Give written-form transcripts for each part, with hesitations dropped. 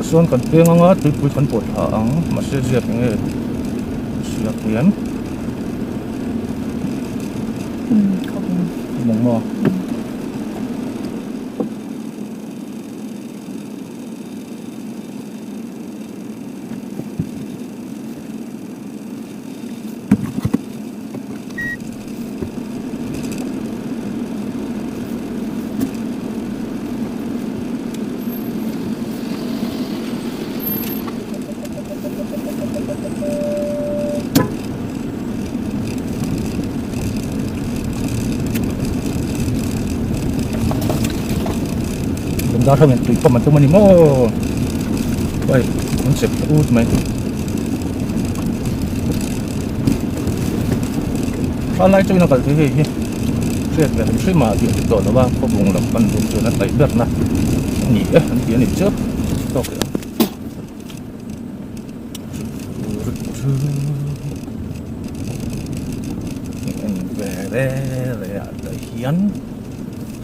Son kan penga nga tui kan pot ang masih siap nge siap yan mong mo đó thôi mình tùy con mình tụi mình mò vậy mình sẽ út mày ở lại chơi nó cần cái gì chuyện về mình suy mà chuyện tổ nó ba có vùng là con vùng chỗ nó tẩy đất nè nhỉ anh tiến đến trước tốt rồi về đây là hiến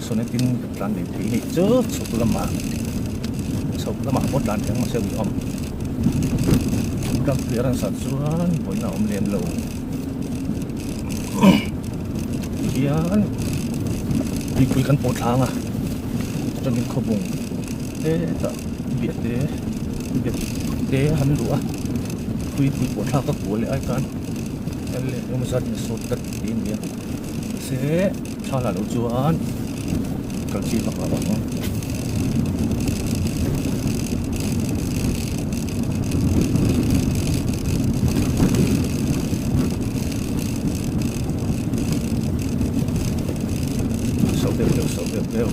số này tin đàn để thấy này chứ số là mạng một đàn tiếng mà sẽ bị om đang phía đang sản xuất với nào om liền lầu hiến điคุยกันปวดทางอ่ะจนเป็นขบงแต่เบียดหันหลัวคุยปวดทางก็ปวดเลยไอ้กันเลยยังไม่สัตว์สดตัดตีนเนี่ยเสียชาลาลูจวนกันชีพอะไรบ้างเร็ว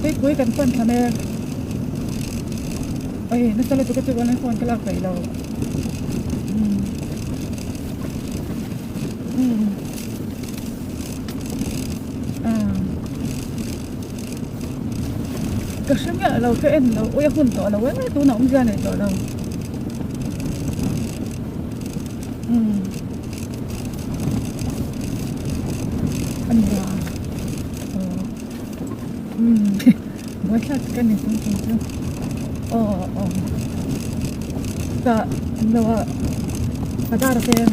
ไปคุยกันก่อนค่ะแม่นั่นตลอดทุกวันนั้นคนก็ลากไปเราKasi nga, alaw ka en, alaw, uya kun to, alaw, ito na dyan ito, alaw. Ano ba? Buhat ka nito, Oo. Sa, ano ba, kadara kayo.